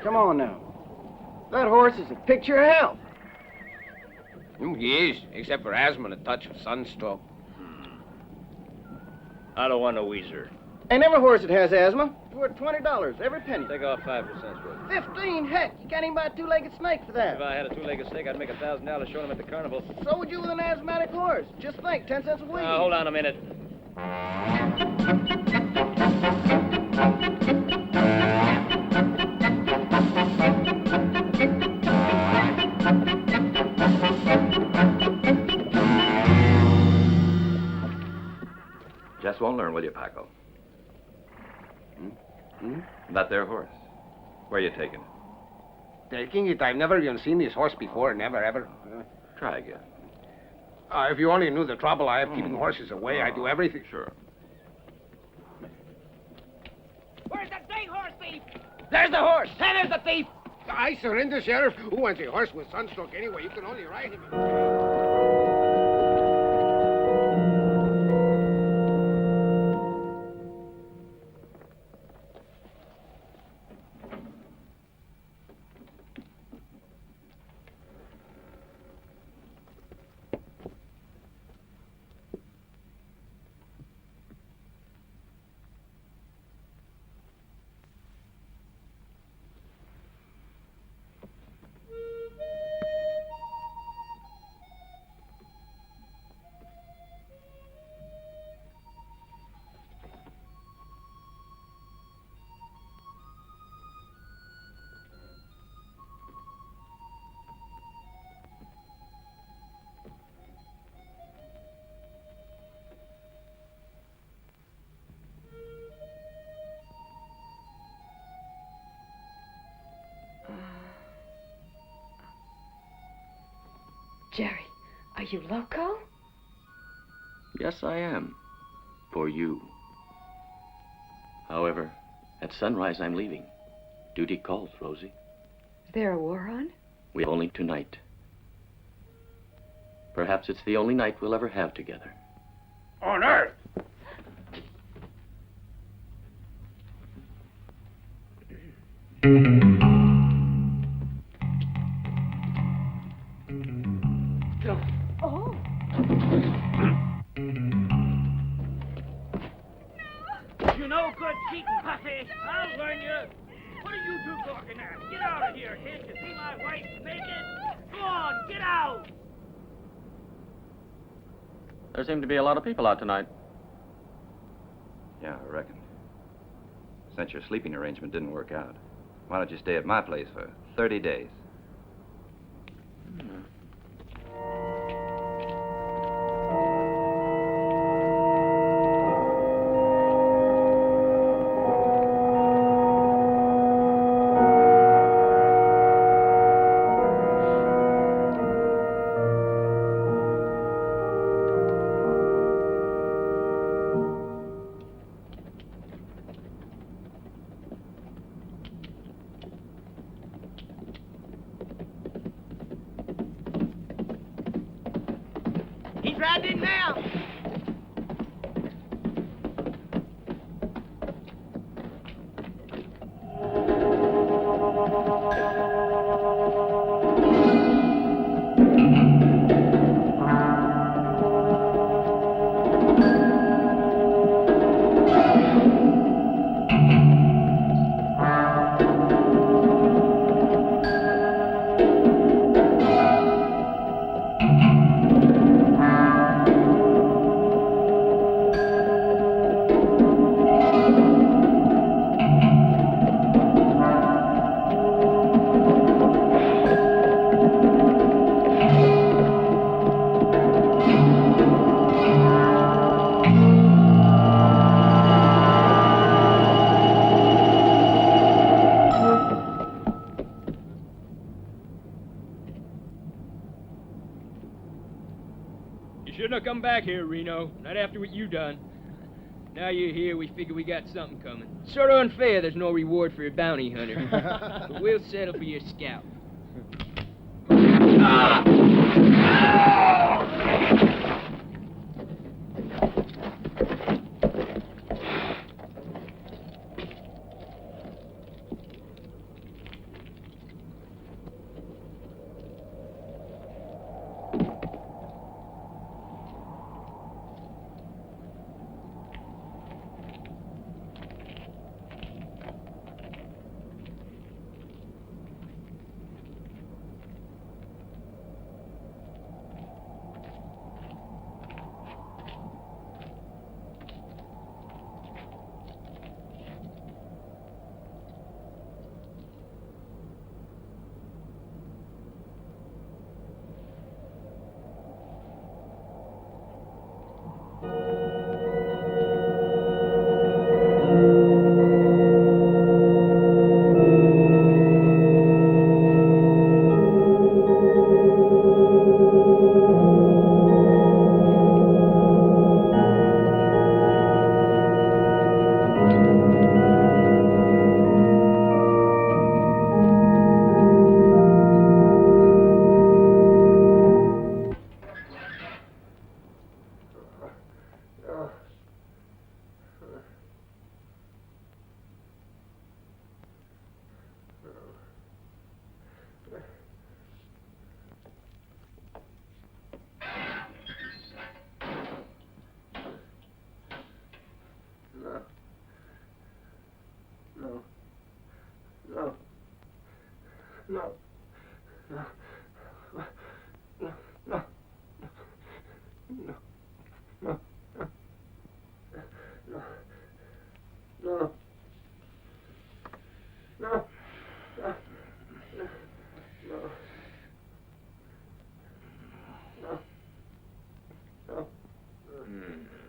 Come on now. That horse is a picture of health. He is, except for asthma and a touch of sunstroke. I don't want no wheezer. Ain't every horse that has asthma. It's worth $20, every penny. Take off 5% for it. 15, heck. You can't even buy a two-legged snake for that. If I had a two-legged snake, I'd make $1,000 showing them at the carnival. So would you with an asthmatic horse. Just think, 10 cents a week. Hold on a minute. Just won't learn, will you, Paco? That there horse. Where you taking it? Taking it? I've never even seen this horse before. Never, ever. Try again. If you only knew the trouble I have keeping horses away, I do everything. Sure. Where's the dang horse thief? There's the horse! Hey, there's the thief! I surrender, Sheriff. Who wants a horse with sunstroke anyway? You can only ride him. Jerry, are you loco? Yes, I am. For you. However, at sunrise, I'm leaving. Duty calls, Rosie. there a war on? We have only tonight. Perhaps it's the only night we'll ever have together. On Earth! Oh. You know good cheating, pussy. I'll learn you. What are you two talking at? Get out of here. Can't you see my wife's naked? Go on, get out. There seem to be a lot of people out tonight. Yeah, I reckon. Since your sleeping arrangement didn't work out, why don't you stay at my place for 30 days? He's riding in now. Shouldn't have come back here, Reno. Not after what you done. Now you're here, we figure we got something coming. Sort of unfair there's no reward for a bounty hunter. But we'll settle for your scalp.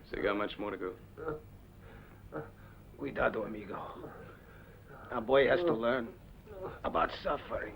So you got much more to go? Cuidado, amigo. A boy has to learn about suffering.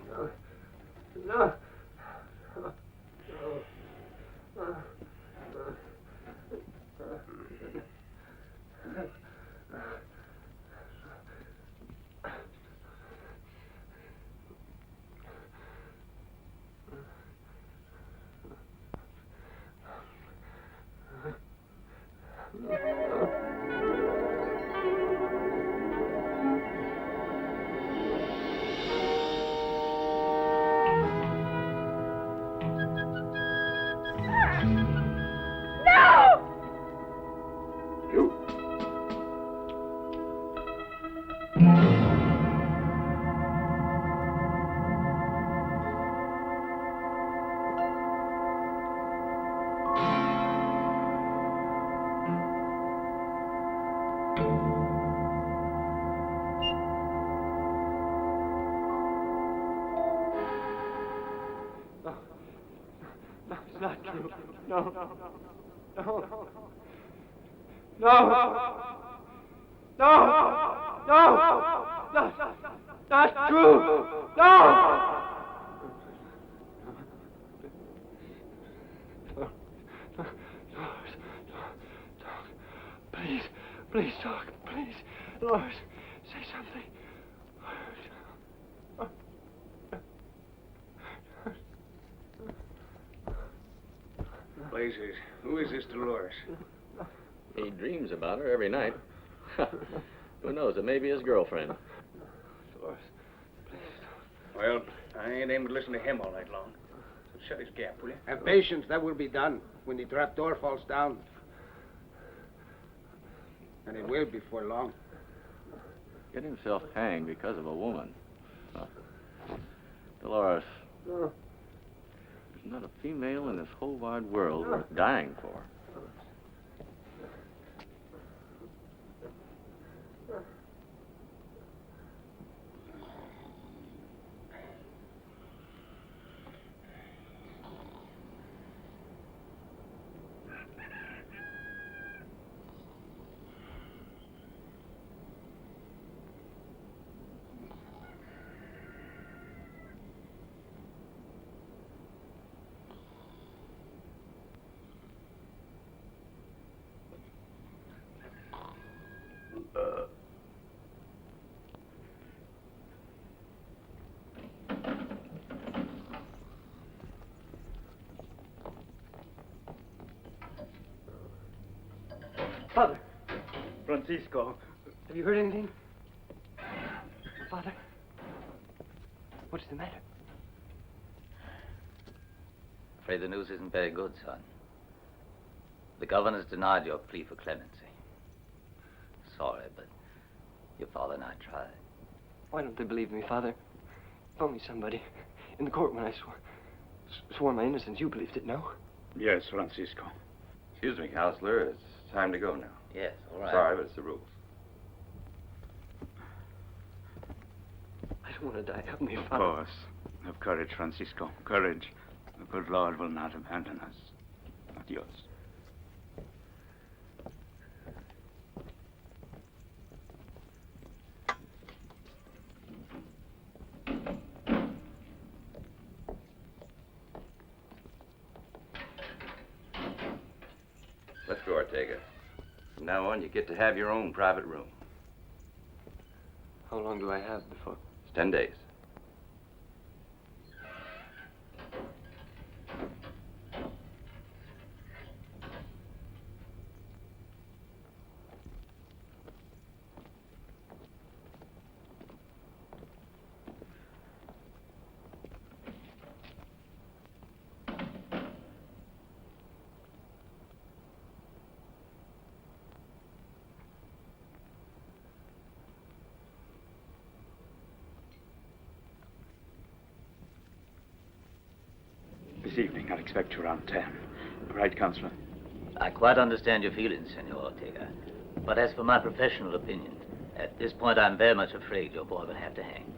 not true. No. No. No. No. No. Not true. No. Please, please talk, please. Lord, say something. Blazes, who is this Dolores? He dreams about her every night. Who knows, it may be his girlfriend. Dolores, please. Well, I ain't aimed to listen to him all night long. So shut his gap, will you? Have patience, that will be done when the trap door falls down. And it will before long. Get himself hanged because of a woman. Huh. Dolores, there's not a female in this whole wide world worth dying for. Father, Francisco. have you heard anything? Father? What's the matter? Afraid the news isn't very good, son. The governor's denied your plea for clemency. Sorry, but your father and I tried. Why don't they believe me, Father? If only somebody. In the court when I swore my innocence, you believed it, no? Yes, Francisco. Excuse me, Counselor. It's time to go now. Yes, all right. Sorry, but it's the rules. I don't want to die. Help me, Of Father. course. Have courage, Francisco. Courage. The good Lord will not abandon us. Not yours. Let's go, Ortega. From now on, you get to have your own private room. How long do I have before? It's 10 days. This evening, I'll expect you around 10. Right, Counselor? I quite understand your feelings, Senor Ortega. But as for my professional opinion, at this point I'm very much afraid your boy will have to hang.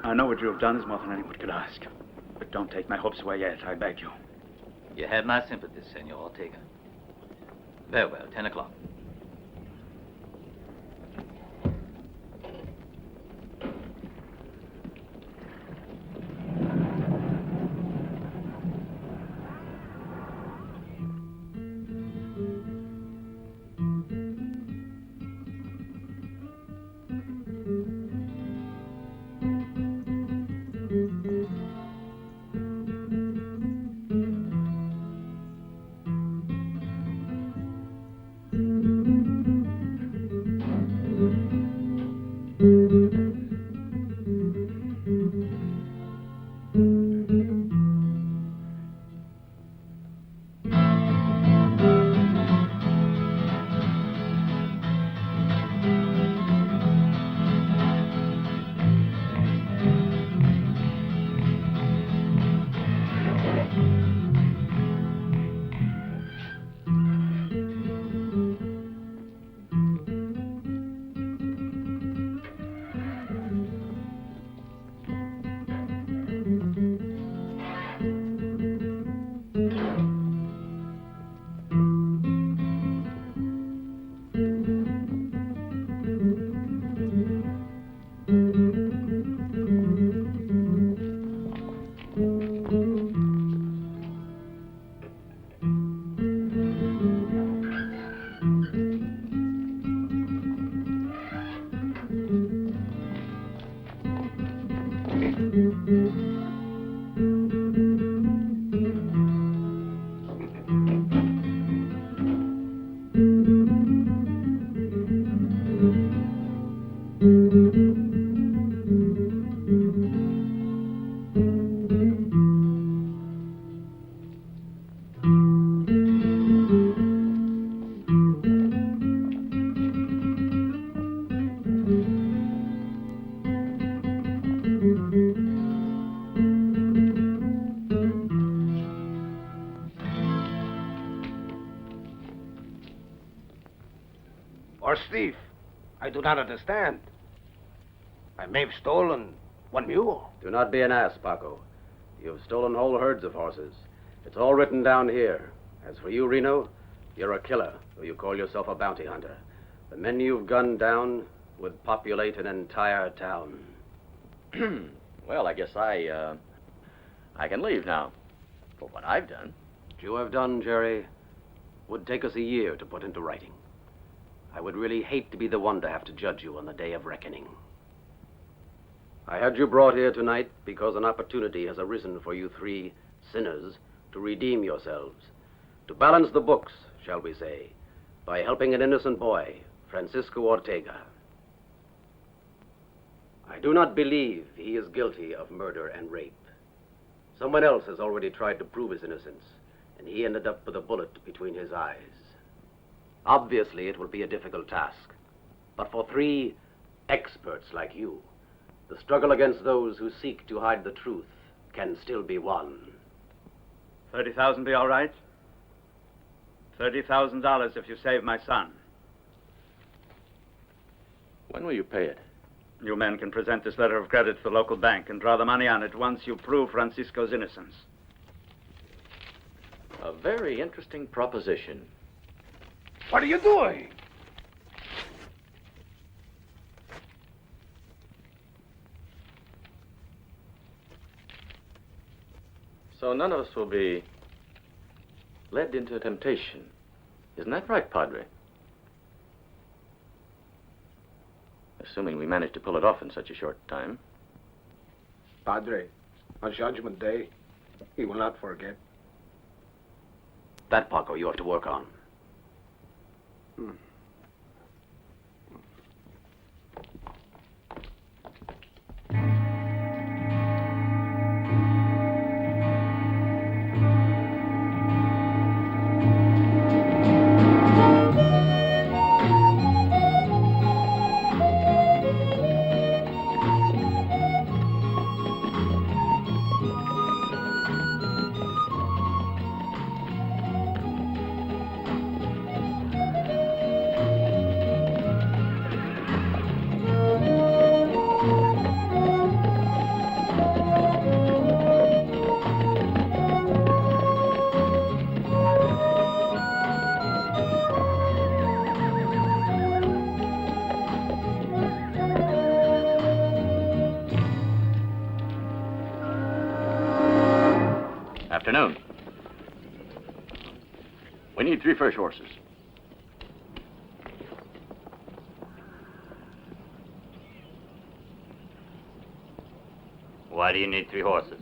I know what you have done is more than anyone could ask. But don't take my hopes away yet, I beg you. You have my sympathies, Senor Ortega. Very well, 10 o'clock. Mm-hmm. Horse thief? I do not understand. I may have stolen one mule. Do not be an ass, Paco. You have stolen whole herds of horses. It's all written down here. As for you, Reno, you're a killer, though you call yourself a bounty hunter. The men you've gunned down would populate an entire town. Well, I guess I can leave now, for what I've done. What you have done, Jerry, would take us a year to put into writing. I would really hate to be the one to have to judge you on the day of reckoning. I had you brought here tonight because an opportunity has arisen for you three sinners to redeem yourselves, to balance the books, shall we say, by helping an innocent boy, Francisco Ortega. I do not believe he is guilty of murder and rape. Someone else has already tried to prove his innocence, and he ended up with a bullet between his eyes. Obviously, it will be a difficult task, but for three experts like you, the struggle against those who seek to hide the truth can still be won. 30,000 be all right? $30,000 if you save my son. When will you pay it? You men can present this letter of credit to the local bank and draw the money on it once you prove Francisco's innocence. A very interesting proposition. What are you doing? So none of us will be led into temptation. Isn't that right, Padre? Assuming we manage to pull it off in such a short time. Padre, on Judgment Day, he will not forget. That, Paco, you have to work on. Afternoon. We need 3 fresh horses. Why do you need 3 horses?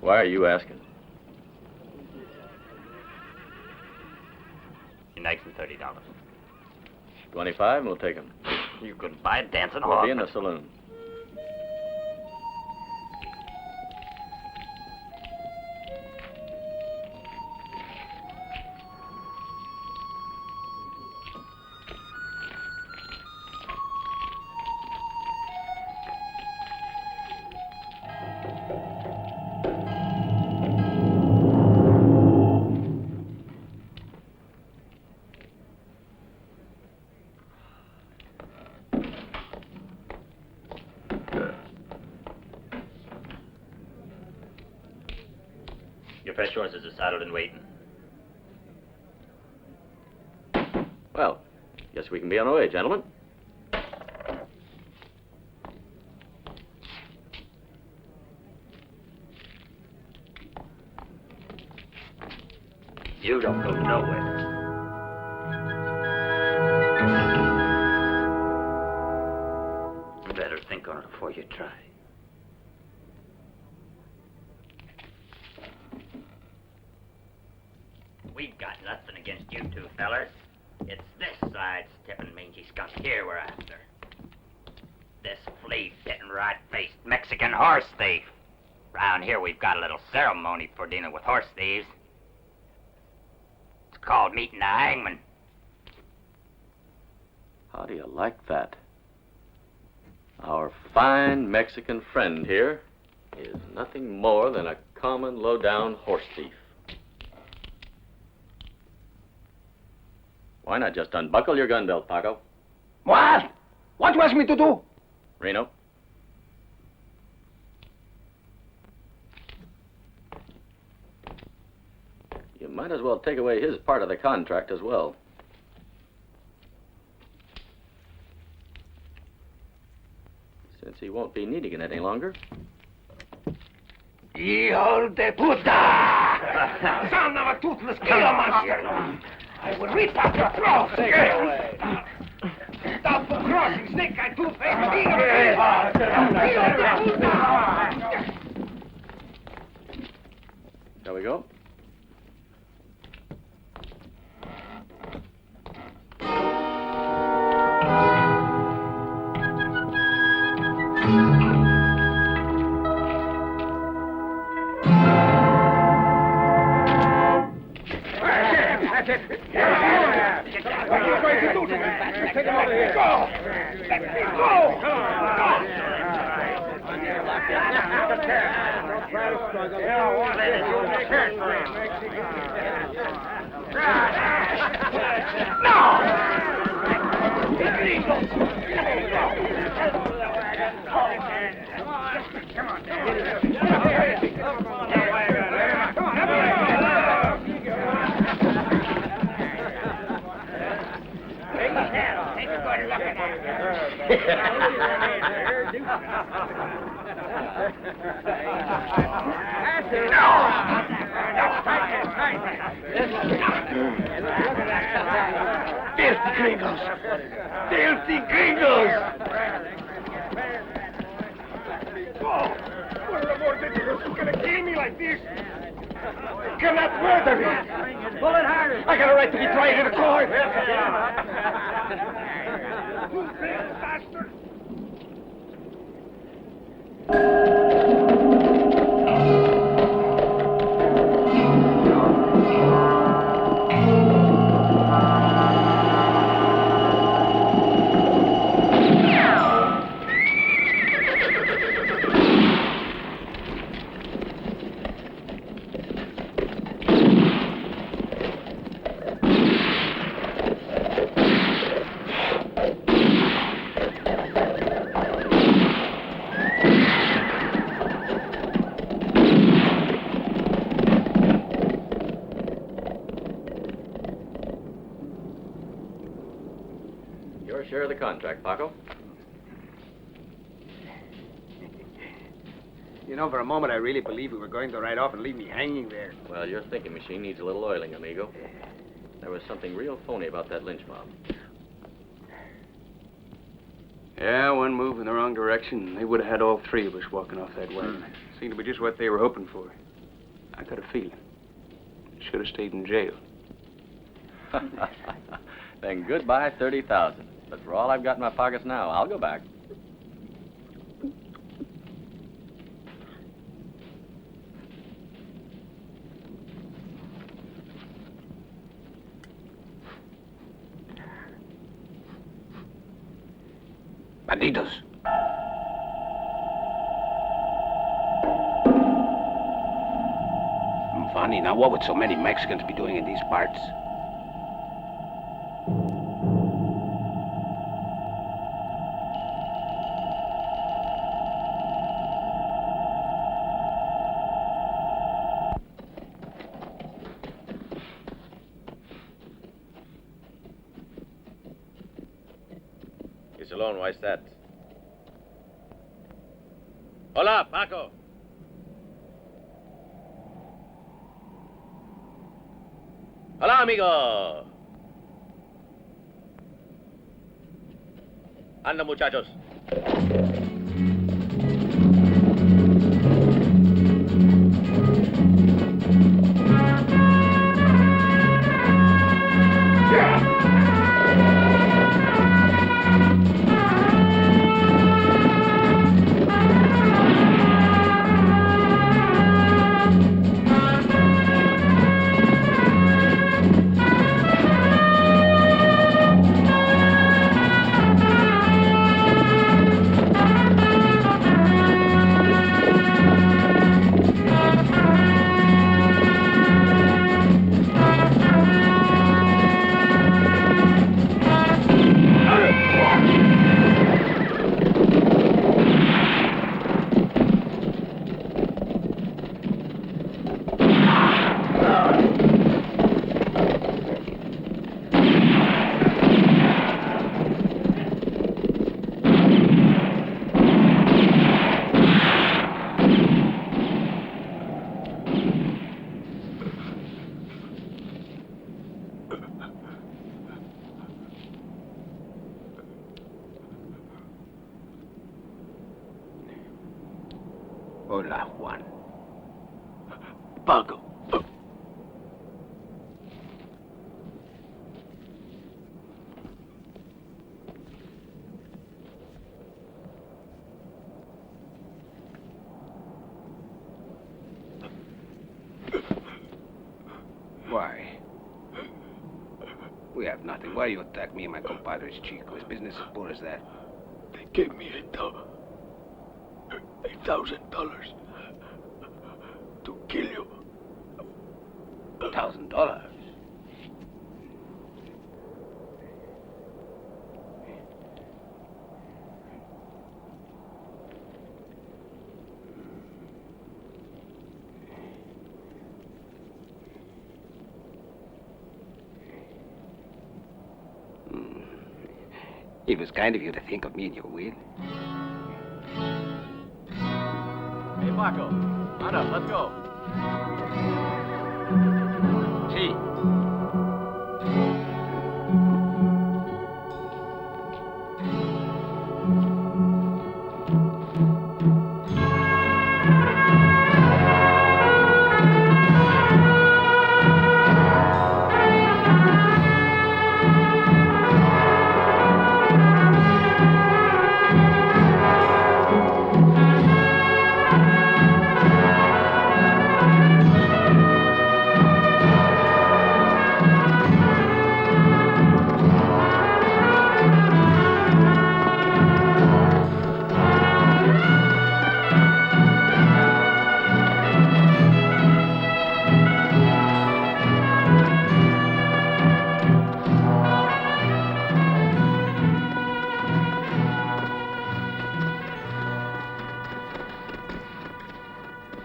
Why are you asking? He makes them $30. 25 and we'll take them. You couldn't buy a dancing We'll horse. be in the saloon. Your fresh horses are saddled and waiting. Well, guess we can be on our way, gentlemen. You don't go nowhere. You better think on it before you try. We've got nothing against you two fellers. It's this side-stepping mangy skunk here we're after. This flea-bitten, rat-faced Mexican horse thief. Round here we've got a little ceremony for dealing with horse thieves. It's called meeting the hangman. How do you like that? Our fine Mexican friend here is nothing more than a common low-down horse thief. Why not just unbuckle your gun belt, Paco? What? What do you ask me to do? Reno? You might as well take away his part of the contract as well. Since he won't be needing it any longer. Hijo de puta! Son of a toothless killer monster! I will rip out your throat! Get away! Stop the crossing, snake-eyed, two-faced, Shall we go? What are you going to do to me? Take him out of here. Go! Let me go! Don't try to struggle. Come Filthy gringos! Filthy gringos! Oh, what the more dangerous? You're gonna kill me like this? You cannot murder me! Pull it harder! I got a right to be tried in a court! You big bastard! Share of the contract, Paco. You know, for a moment, I really believed we were going to ride off and leave me hanging there. Well, your thinking machine needs a little oiling, amigo. There was something real phony about that lynch mob. Yeah, one move in the wrong direction, they would have had all three of us walking off that wagon. Seemed to be just what they were hoping for. I got a feeling. Should have stayed in jail. Then goodbye, 30,000. But for all I've got in my pockets now, I'll go back. Bandidos. Funny, now what would so many Mexicans be doing in these parts? He's alone, why's that? Hola, Paco. Hola, amigo. Anda, muchachos. Hola, Juan. Paco. Why? We have nothing. Why do you attack me and my compadres, Chico? Is business as poor as that? They gave me $1,000 to kill you. $1,000? It was kind of you to think of me in your will. Hey, Paco. On up, let's go. See.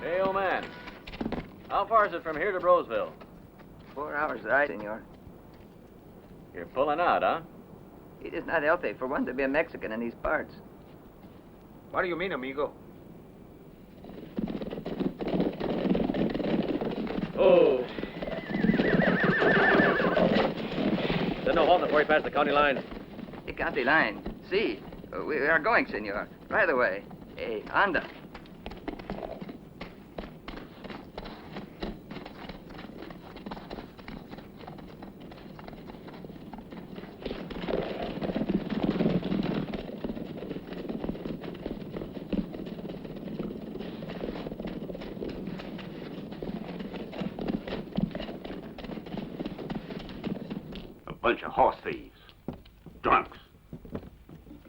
Hey, old man. How far is it from here to Roseville? 4 hours ride, senor. You're pulling out, huh? It is not healthy for one to be a Mexican in these parts. What do you mean, amigo? Oh. There's no halting before you pass the county line. The county line. See, we are going, senor. Right away. Hey, anda. Bunch of horse thieves. Drunks.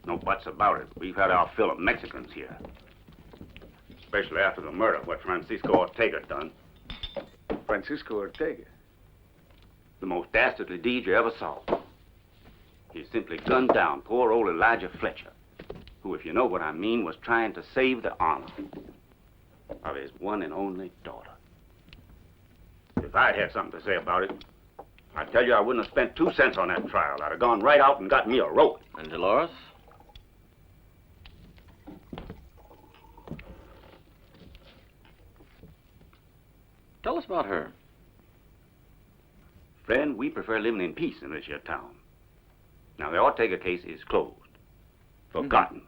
No buts about it. We've had our fill of Mexicans here. Especially after the murder, what Francisco Ortega done. Francisco Ortega. The most dastardly deed you ever saw. He simply gunned down poor old Elijah Fletcher, who, if you know what I mean, was trying to save the honor of his one and only daughter. If I'd had something to say about it, I tell you, I wouldn't have spent 2 cents on that trial. I'd have gone right out and got me a rope. And Dolores? Tell us about her. Friend, we prefer living in peace in this here town. Now, the Ortega case is closed. Forgotten.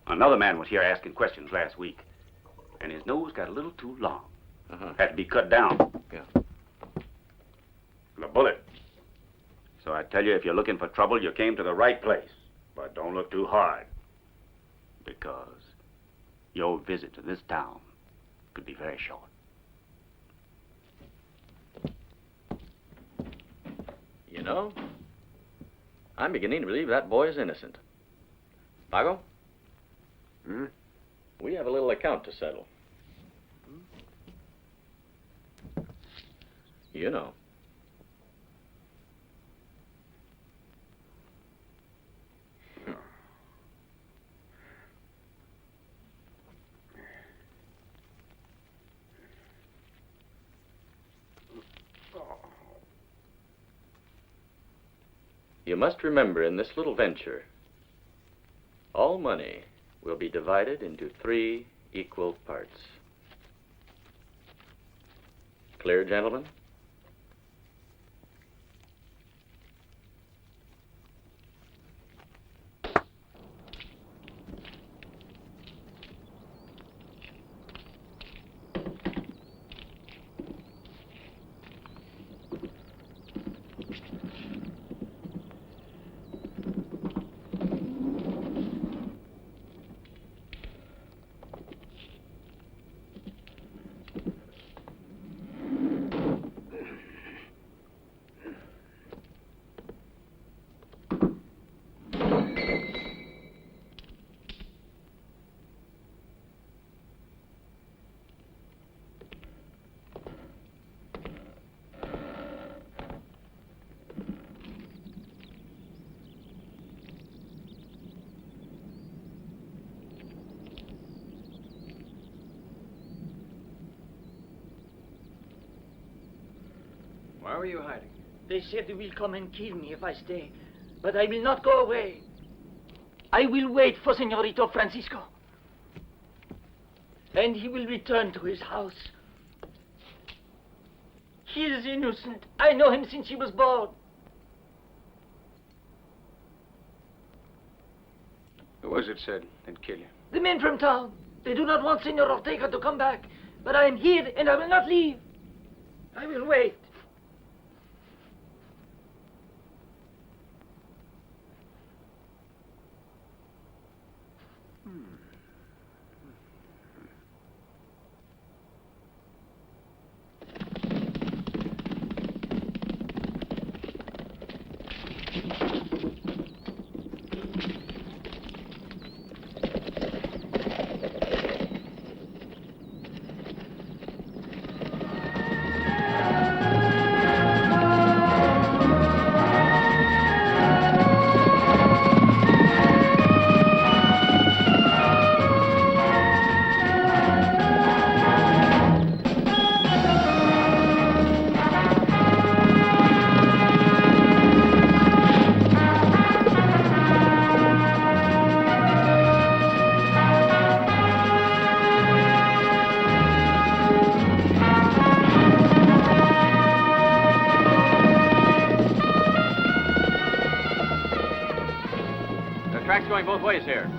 Another man was here asking questions last week, and his nose got a little too long. Had to be cut down. Yeah. The bullet. So I tell you, if you're looking for trouble, you came to the right place. But don't look too hard, because your visit to this town could be very short. You know, I'm beginning to believe that boy is innocent. Paco? We have a little account to settle. You know. You must remember, in this little venture, all money will be divided into 3 equal parts. Clear, gentlemen? How are you hiding? They said they will come and kill me if I stay. But I will not go away. I will wait for Señorito Francisco. And he will return to his house. He is innocent. I know him since he was born. Who was it said they'd kill you? The men from town. They do not want Senor Ortega to come back. But I am here and I will not leave. I will wait. Going both ways here.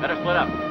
Better split up.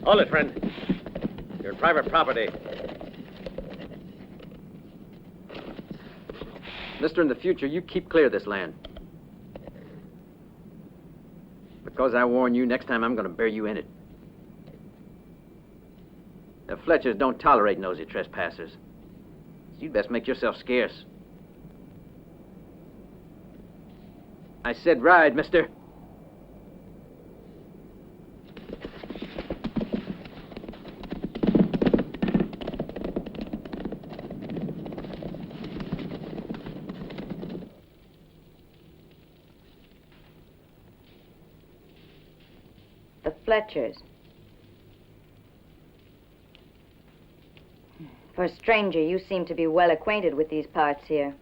Hold it, friend. You're private property. Mister, in the future, you keep clear of this land. Because I warn you, next time I'm going to bury you in it. The Fletchers don't tolerate nosy trespassers. So you'd best make yourself scarce. I said ride, mister. The Fletchers. For a stranger, you seem to be well acquainted with these parts here.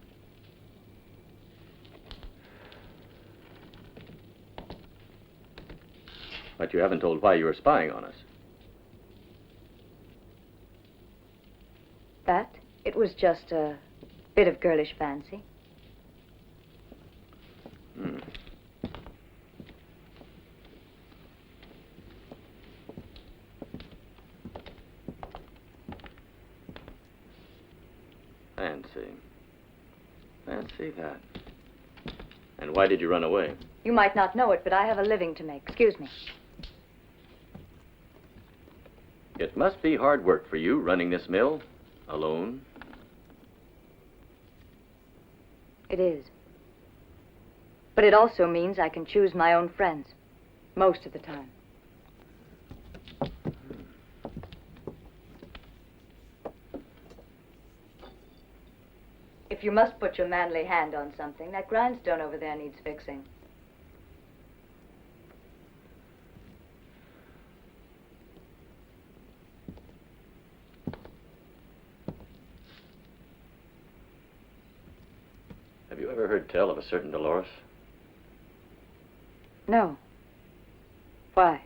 But you haven't told why you were spying on us. That? It was just a bit of girlish fancy. Hmm. Fancy that. And why did you run away? You might not know it, but I have a living to make. Excuse me. It must be hard work for you running this mill alone. It is. But it also means I can choose my own friends. Most of the time. If you must put your manly hand on something, that grindstone over there needs fixing. Have you ever heard tell of a certain Dolores? No. Why?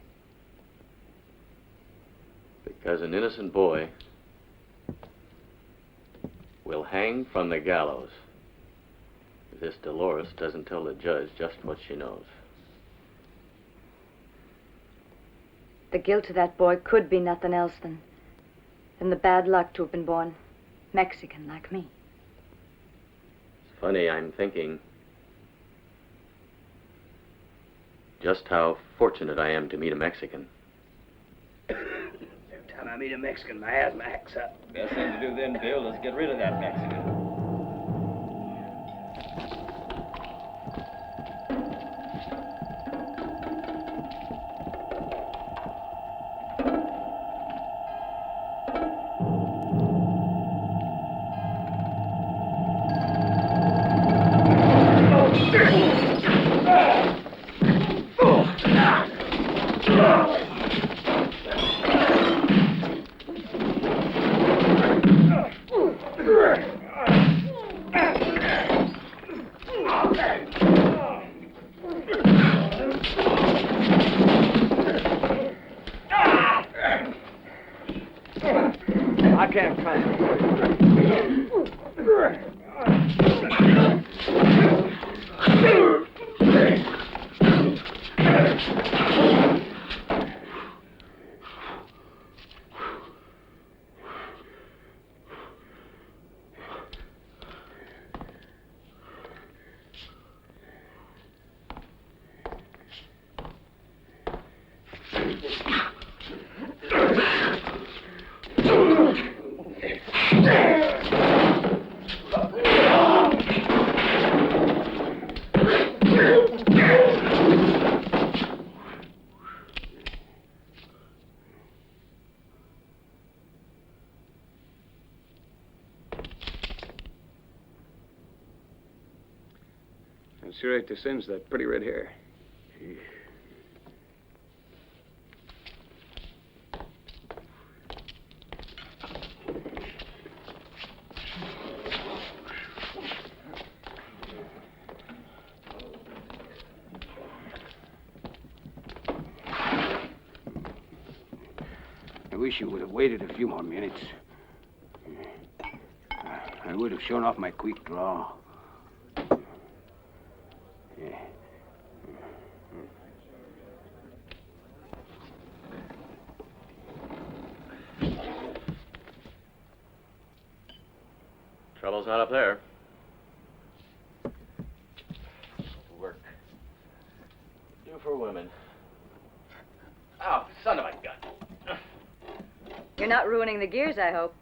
Because an innocent boy will hang from the gallows if this Dolores doesn't tell the judge just what she knows. The guilt of that boy could be nothing else than the bad luck to have been born Mexican like me. It's funny, I'm thinking just how fortunate I am to meet a Mexican. Every time I meet a Mexican, my asthma acts up. Best thing to do then, Bill, is get rid of that Mexican. I can't try it. I sure hate to singe that pretty red hair. I wish you would have waited a few more minutes. I would have shown off my quick draw. Trouble's not up there. Work. Do for women. Oh, son of a gun. You're not ruining the gears, I hope.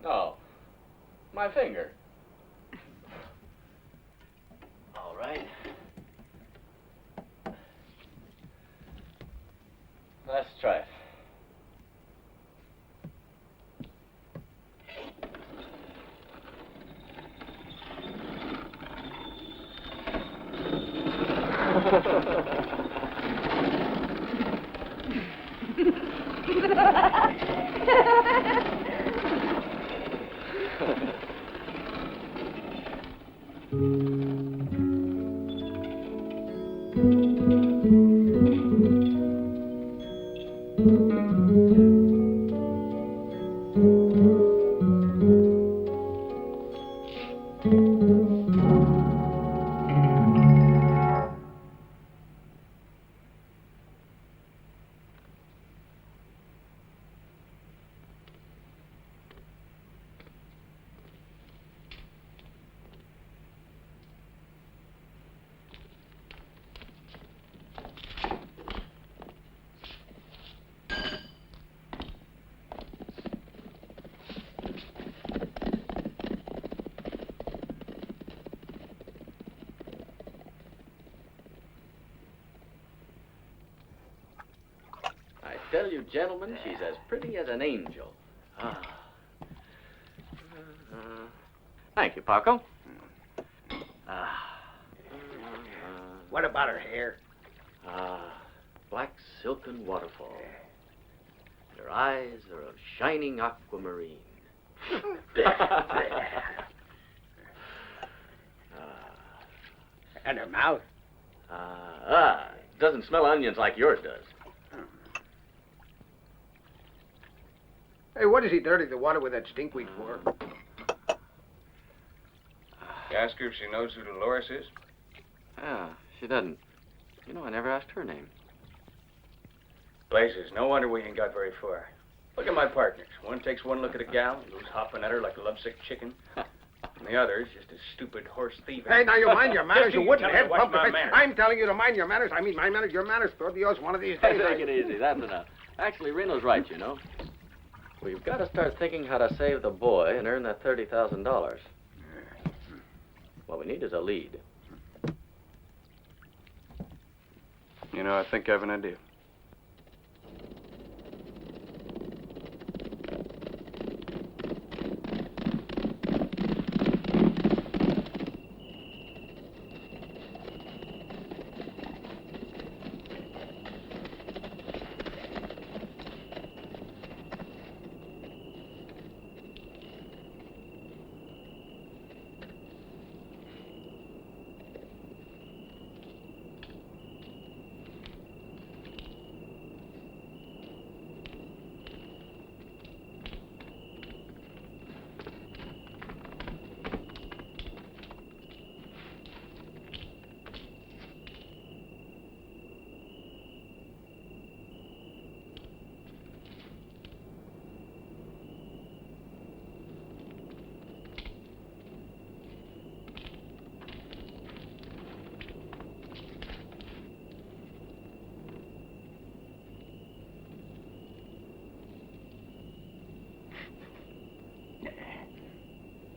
No. My finger. All right. Let's try it. I tell you, gentlemen, she's as pretty as an angel. Ah. Thank you, Paco. What about her hair? Black silken waterfall. Her eyes are of shining aquamarine. And her mouth? Doesn't smell onions like yours does. Hey, what is he dirtying the water with that stinkweed for? You ask her if she knows who Dolores is? Yeah, she doesn't. You know, I never asked her name. Blazes, no wonder we ain't got very far. Look at my partners. One takes one look at a gal and goes hopping at her like a lovesick chicken. And the other is just a stupid horse thief. Hey, now you mind your manners, you wouldn't head watch pump my the face. manners. I'm telling you to mind your manners. I mean, my manners, your manners. Por Dios, one of these days. Take it easy. That's enough. Actually, Reno's right, you know. We've got to start thinking how to save the boy and earn that $30,000. What we need is a lead. You know, I think I have an idea.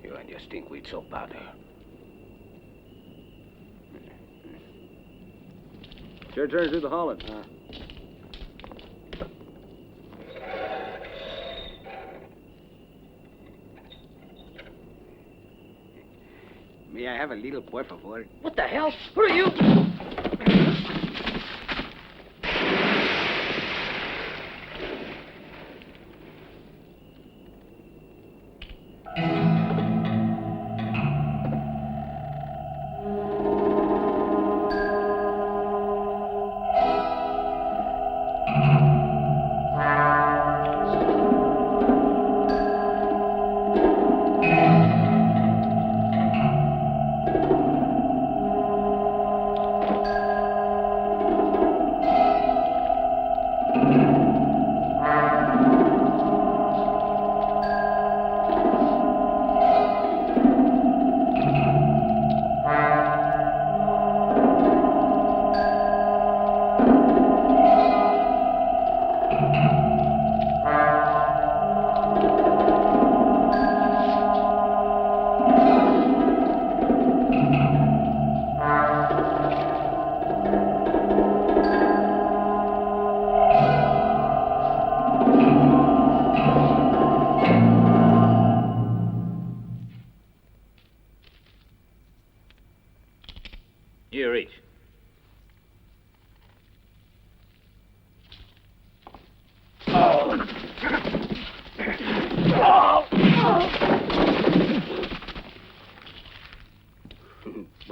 You and your stinkweed soap powder. It's your turn to do the hauling. May I have a little, por favor? What the hell? Who are you?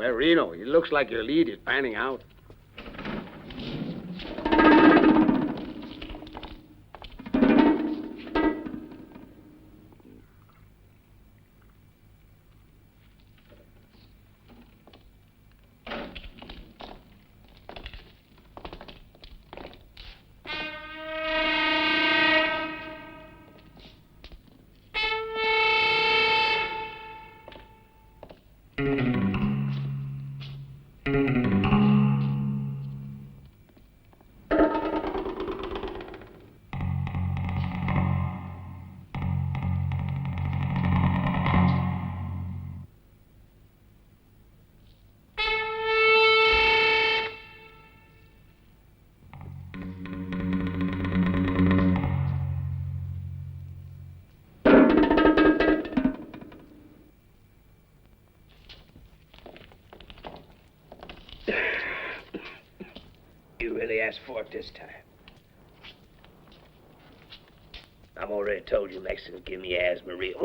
Well, Reno, it looks like your lead is panning out. You really asked for it this time. I've already told you Mexicans give me asthma real.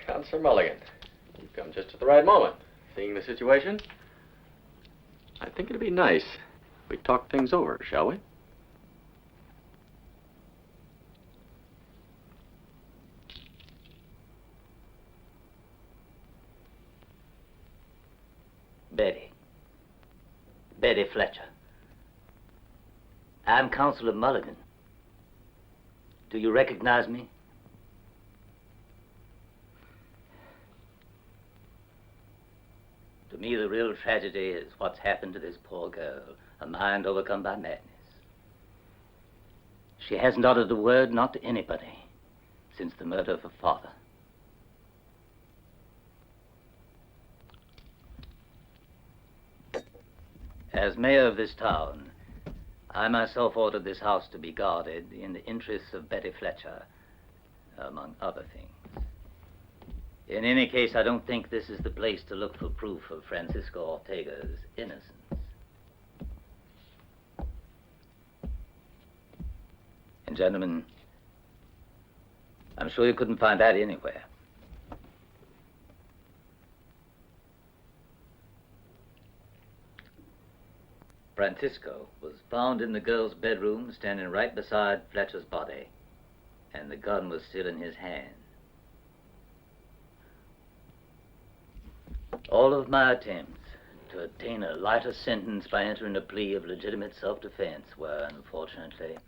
Counselor Mulligan, you've come just at the right moment. Seeing the situation, I think it'd be nice if we talk things over, shall we? Betty Fletcher. I'm Counselor Mulligan. Do you recognize me? To me, the real tragedy is what's happened to this poor girl, a mind overcome by madness. She hasn't uttered a word, not to anybody, since the murder of her father. As mayor of this town, I myself ordered this house to be guarded in the interests of Betty Fletcher, among other things. In any case, I don't think this is the place to look for proof of Francisco Ortega's innocence. And gentlemen, I'm sure you couldn't find that anywhere. Francisco was found in the girl's bedroom, standing right beside Fletcher's body, and the gun was still in his hand. All of my attempts to obtain a lighter sentence by entering a plea of legitimate self-defense were, unfortunately,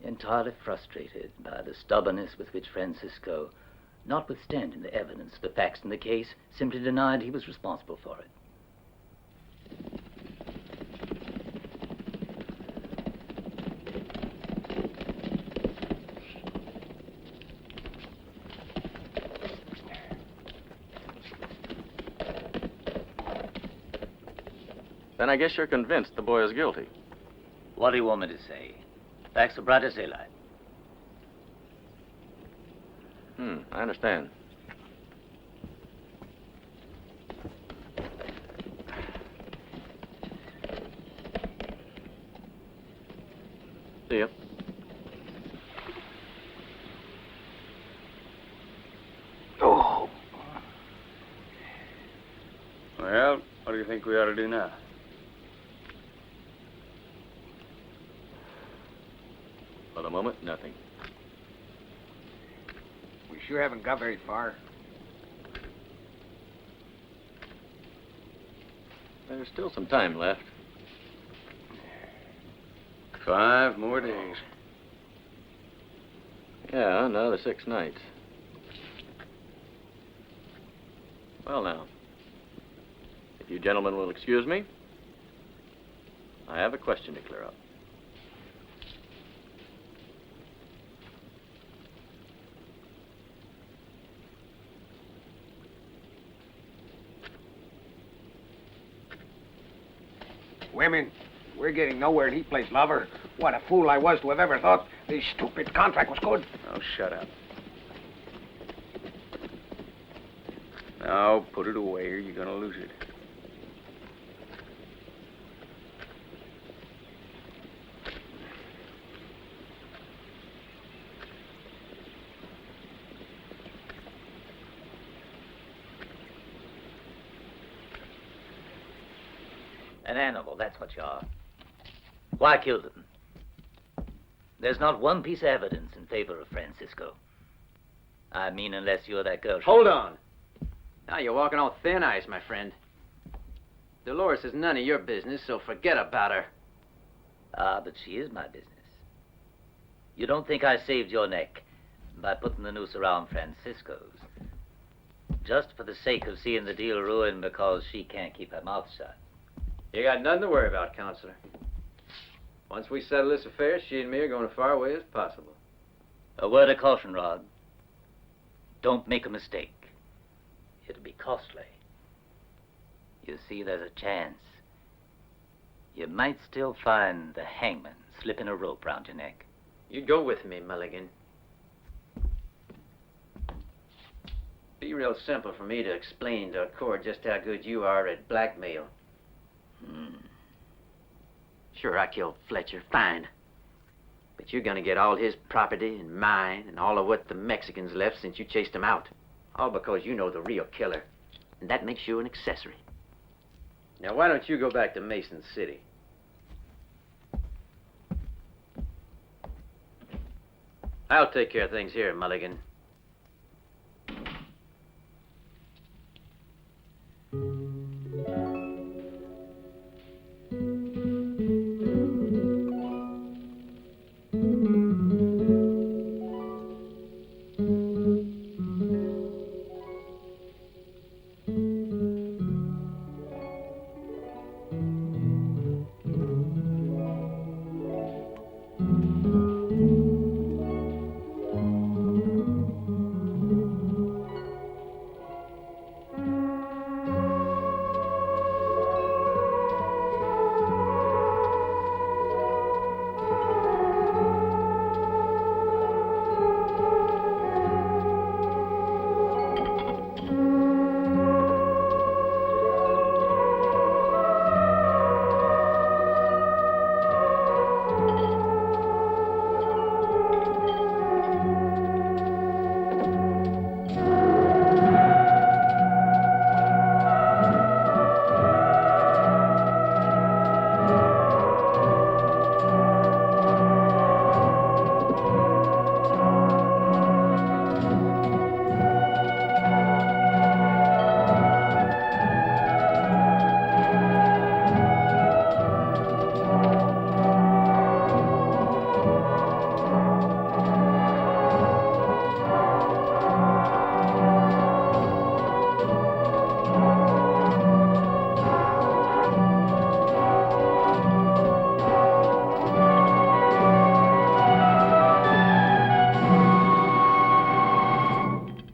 entirely frustrated by the stubbornness with which Francisco, notwithstanding the evidence, the facts in the case, simply denied he was responsible for it. Then I guess you're convinced the boy is guilty. What do you want me to say? Facts are bright as daylight. I understand. See ya. Oh. Well, what do you think we ought to do now? For the moment, nothing. We sure haven't got very far. There's still some time left. 5 more days. Yeah, another 6 nights. Well, now, if you gentlemen will excuse me, I have a question to clear up. Women, we're getting nowhere and he plays lover. What a fool I was to have ever thought this stupid contract was good. Oh, shut up. Now, put it away or you're gonna lose it. An animal, that's what you are. Why kill them? There's not one piece of evidence in favor of Francisco. I mean, unless you're that girl. Hold on. Now you're walking on thin ice, my friend. Dolores is none of your business, so forget about her. Ah, but she is my business. You don't think I saved your neck by putting the noose around Francisco's just for the sake of seeing the deal ruined because she can't keep her mouth shut? You got nothing to worry about, Counselor. Once we settle this affair, she and me are going as far away as possible. A word of caution, Rod. Don't make a mistake. It'll be costly. You see, there's a chance. You might still find the hangman slipping a rope round your neck. You go with me, Mulligan. Be real simple for me to explain to a court just how good you are at blackmail. Sure, I killed Fletcher, fine. But you're gonna get all his property and mine and all of what the Mexicans left since you chased him out. All because you know the real killer. And that makes you an accessory. Now, why don't you go back to Mason City? I'll take care of things here, Mulligan.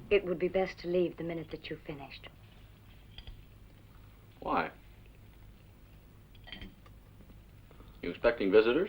It would be best to leave the minute that you've finished. Why? You expecting visitors?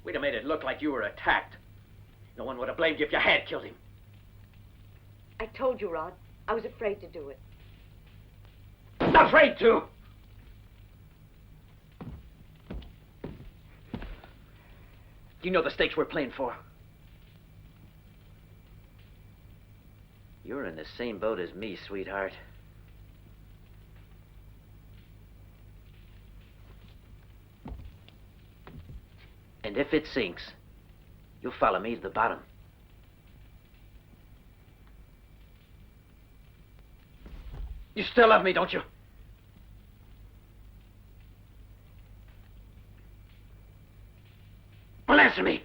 We'd have made it look like you were attacked. No one would have blamed you if you had killed him. I told you, Rod. I was afraid to do it. Afraid to? You know the stakes we're playing for. You're in the same boat as me, sweetheart. And if it sinks, you'll follow me to the bottom. You still love me, don't you? Well, answer me.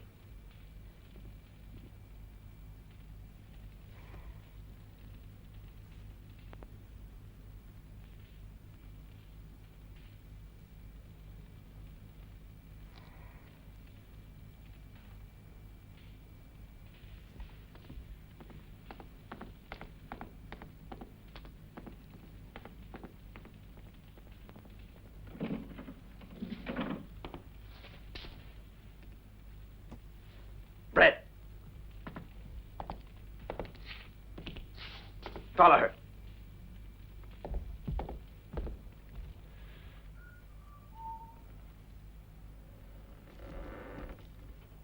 Brett. Follow her.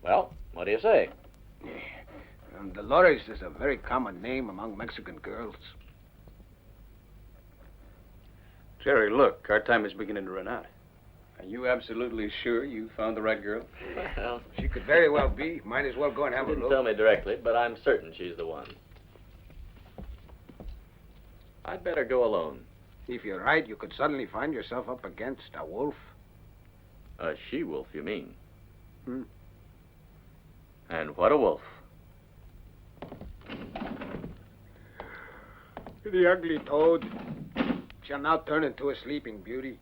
Well, what do you say? Dolores is a very common name among Mexican girls. Jerry, look, our time is beginning to run out. Are you absolutely sure you found the right girl? Well, She could very well be. Might as well go and have a didn't look. tell me directly, but I'm certain she's the one. I'd better go alone. If you're right, you could suddenly find yourself up against a wolf. A she-wolf, you mean? Hmm. And what a wolf. The ugly toad shall now turn into a sleeping beauty.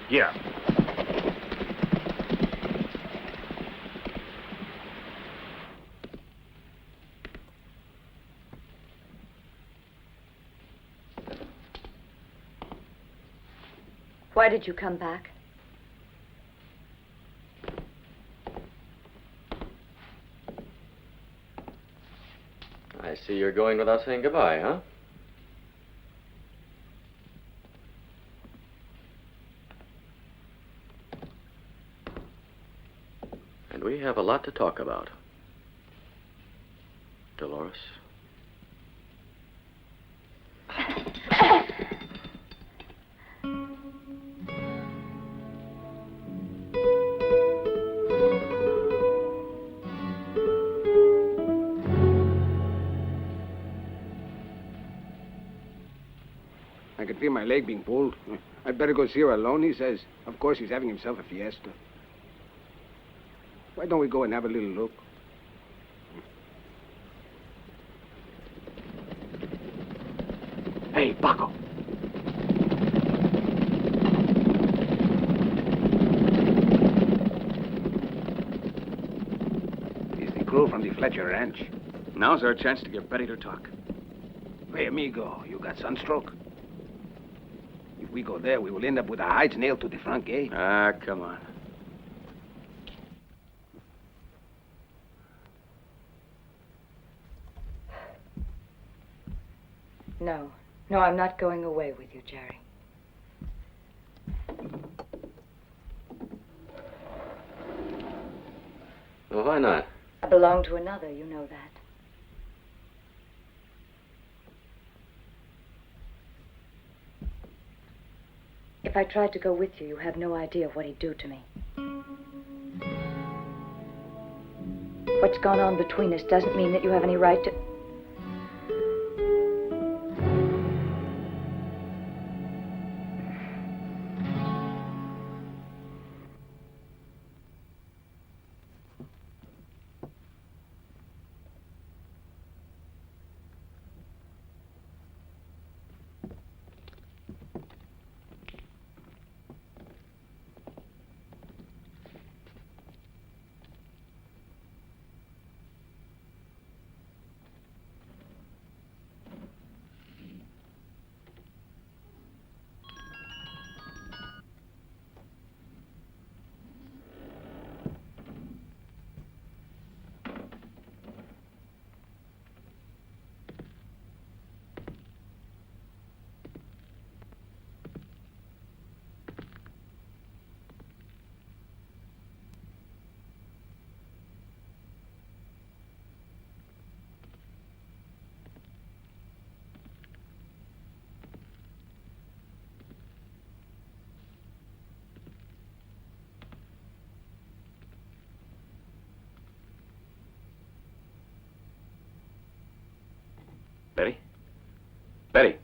Yeah. Why did you come back? I see you're going without saying goodbye, huh? And we have a lot to talk about. Dolores. I can feel my leg being pulled. I'd better go see her alone, he says. Of course, he's having himself a fiesta. Why don't we go and have a little look? Hey, Paco. He's the crew from the Fletcher Ranch. Now's our chance to get Betty to talk. Hey, amigo, you got sunstroke? If we go there, we will end up with our hides nailed to the front gate. Ah, come on. No. No, I'm not going away with you, Jerry. Well, why not? I belong to another, you know that. If I tried to go with you, you have no idea of what he'd do to me. What's gone on between us doesn't mean that you have any right to... Betty? Betty!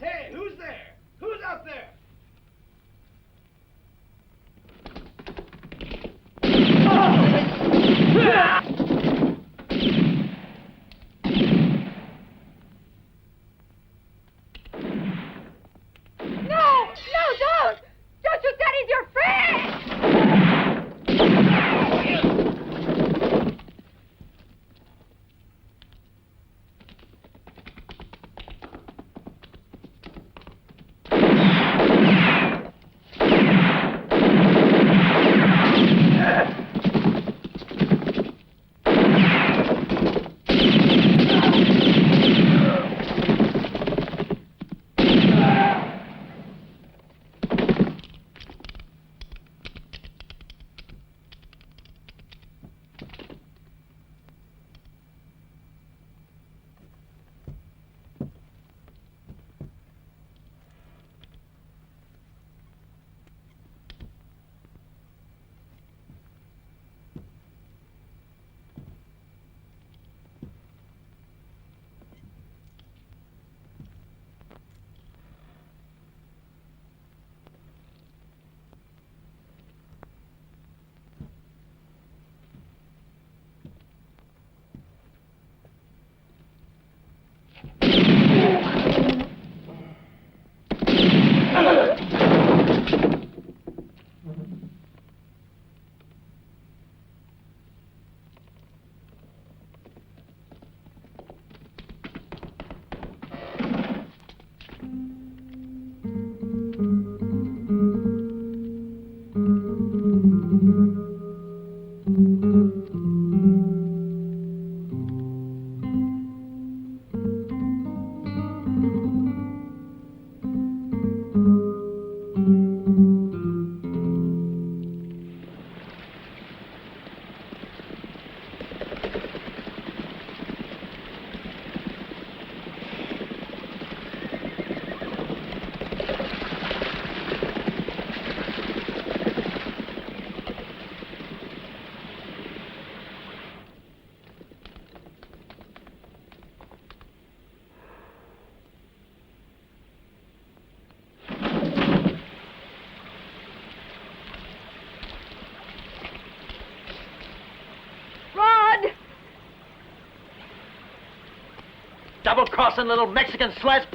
Hey, who's there? Who's out there? double-crossing little Mexican slut!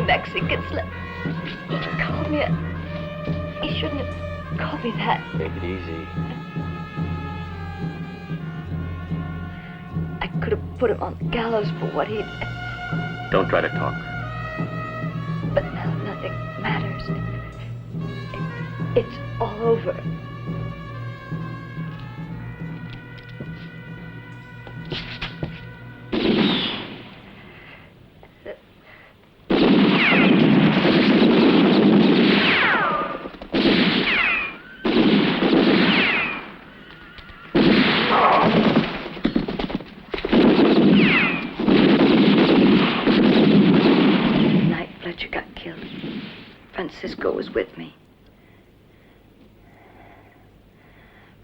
Mexican slut. He called me He shouldn't have called me that. Take it easy. I could have put him on the gallows for what he'd... Don't try to talk. But now nothing matters. It's all over. Francisco was with me.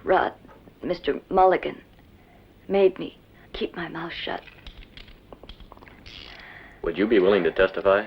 Rod, Mr. Mulligan, made me keep my mouth shut. Would you be willing to testify?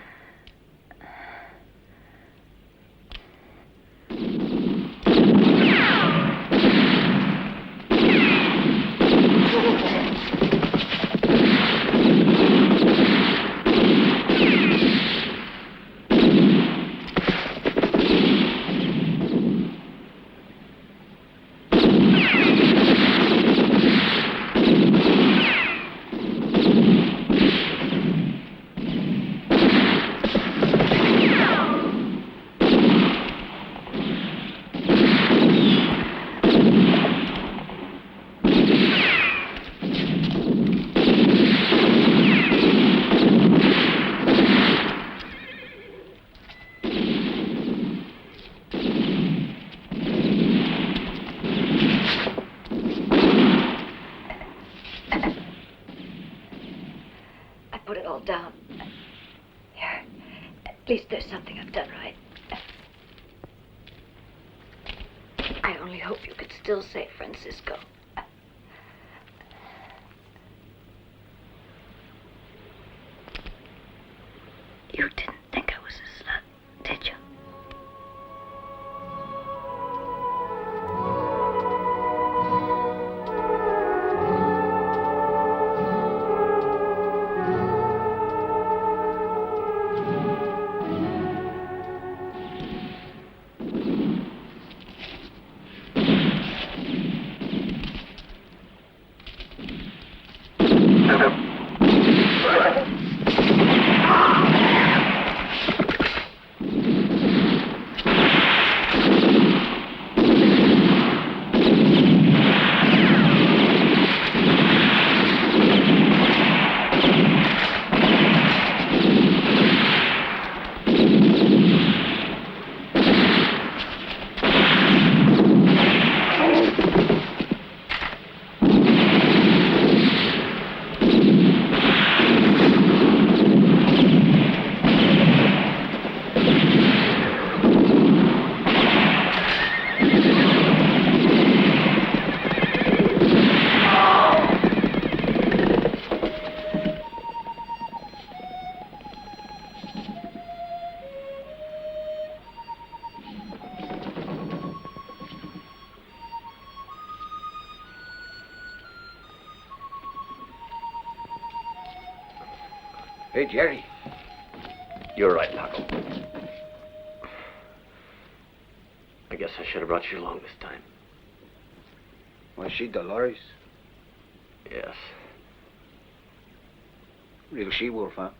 Down. Here. At least there's something I've done right. I only hope you could still say Francisco. You didn't think I was a slut, did you? Hey, Jerry. You're right, Paco. I guess I should have brought you along this time. Was she Dolores? Yes. Real she-wolf, huh?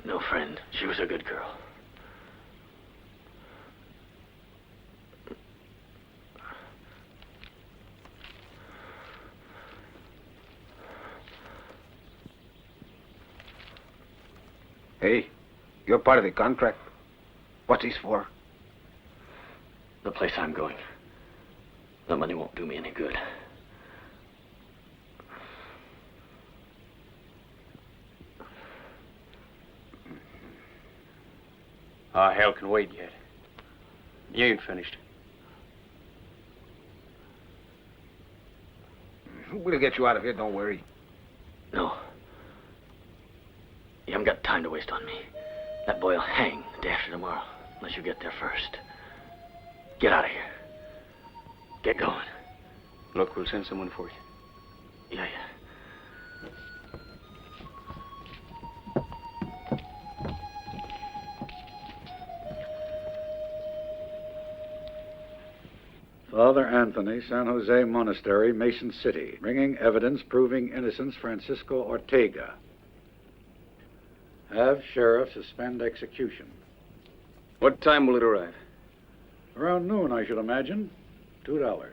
No, friend. She was a good girl. Hey, you're part of the contract. What's this for? The place I'm going. The money won't do me any good. Ah, hell can wait yet. You ain't finished. We'll get you out of here, don't worry. No. You haven't got time to waste on me. That boy'll hang the day after tomorrow, unless you get there first. Get out of here. Get going. Look, we'll send someone for you. Yeah. Father Anthony, San Jose Monastery, Mason City, bringing evidence proving innocence Francisco Ortega. Have sheriff suspend execution. What time will it arrive? Around noon, I should imagine. $2.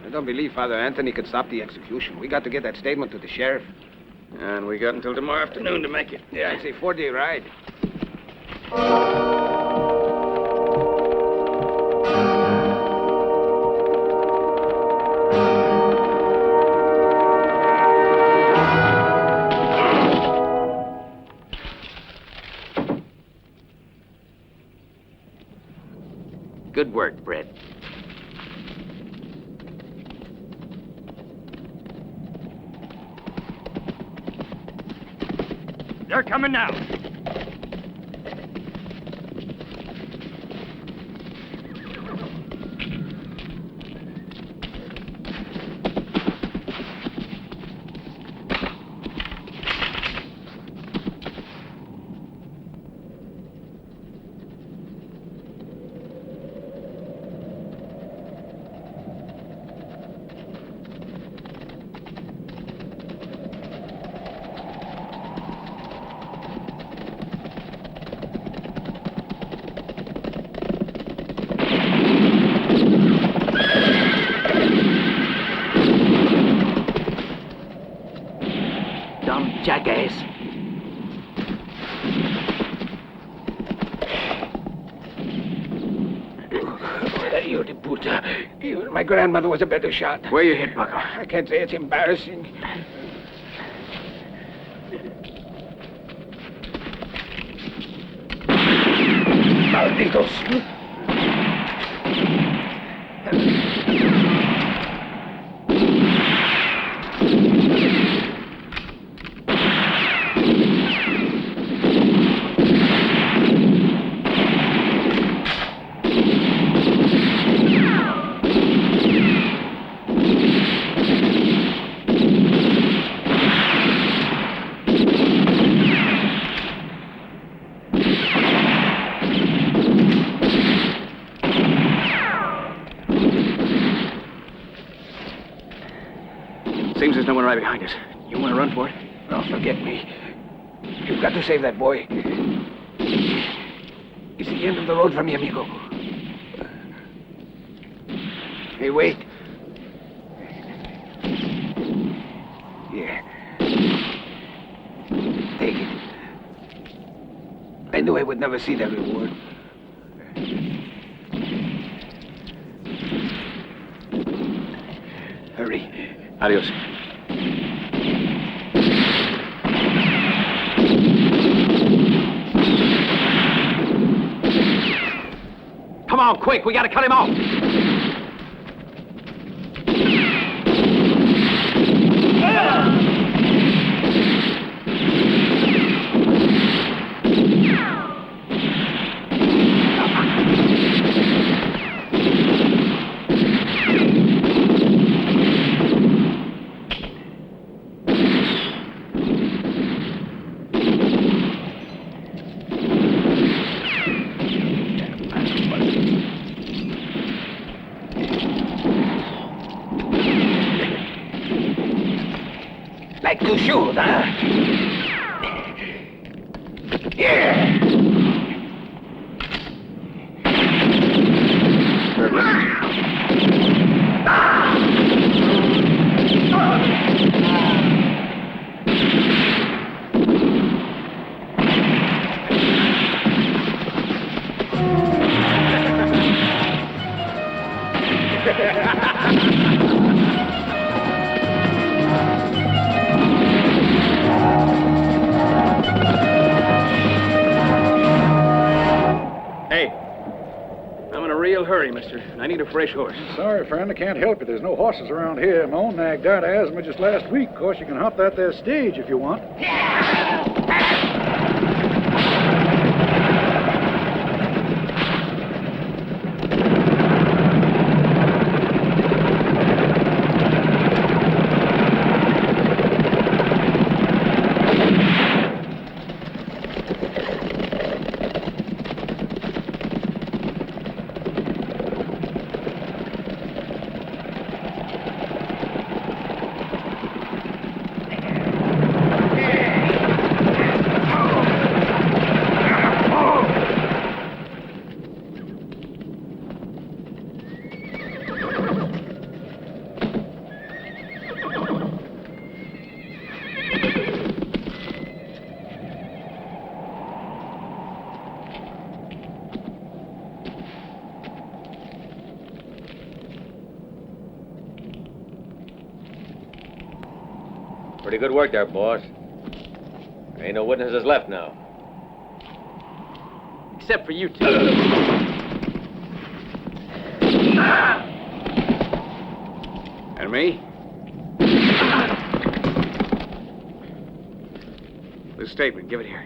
I don't believe Father Anthony could stop the execution. We got to get that statement to the sheriff. And we got until tomorrow afternoon to make it. Yeah, it's a 4-day ride. Good work, Brett. They're coming now. Jackass. You the puta. Even my grandmother was a better shot. Where you hit, Paco? I can't say it's embarrassing. Malditos. Seems there's no one right behind us. You want to run for it? Oh, forget me. You've got to save that boy. It's the end of the road for me, amigo. Hey, wait. Yeah. Take it. I knew I would never see that reward. Hurry. Adios. Come on, quick, we gotta cut him off. Like to shoot, huh? Yeah. Hey, I'm in a real hurry, mister, and I need a fresh horse. Sorry, friend, I can't help you. There's no horses around here. My own nag died of asthma just last week. Of course, you can hop that there stage if you want. Pretty good work there, boss. There ain't no witnesses left now. Except for you two. And me? This statement, give it here.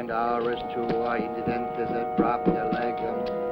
and ours too, incidentes et propter legum.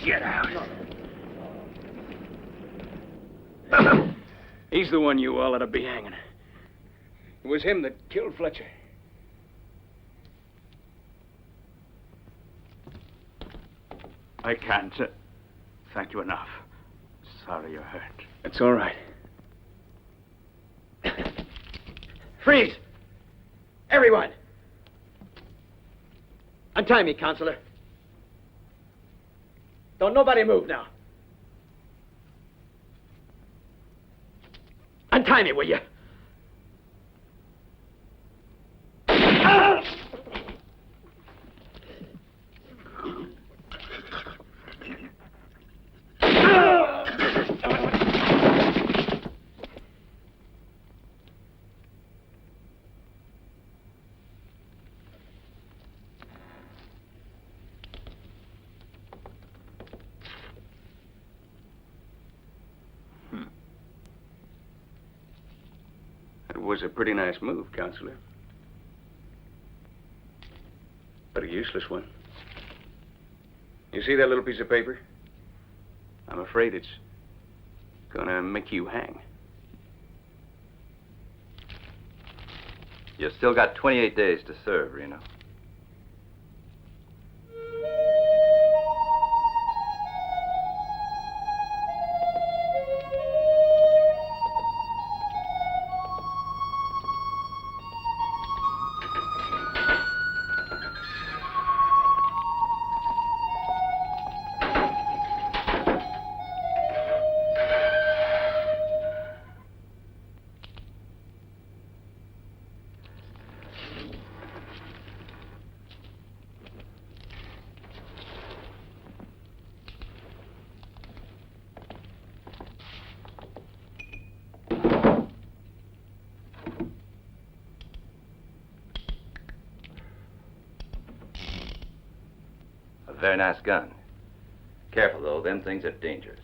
Get out. He's the one you all ought to be hanging. It was him that killed Fletcher. I can't thank you enough. Sorry you're hurt. It's all right. Freeze! Everyone! Untie me, Counselor. Don't nobody move now. Untie me, will you? It was a pretty nice move, Counselor. But a useless one. You see that little piece of paper? I'm afraid it's gonna make you hang. You've still got 28 days to serve, Reno. Very nice gun. Careful, though. Them things are dangerous.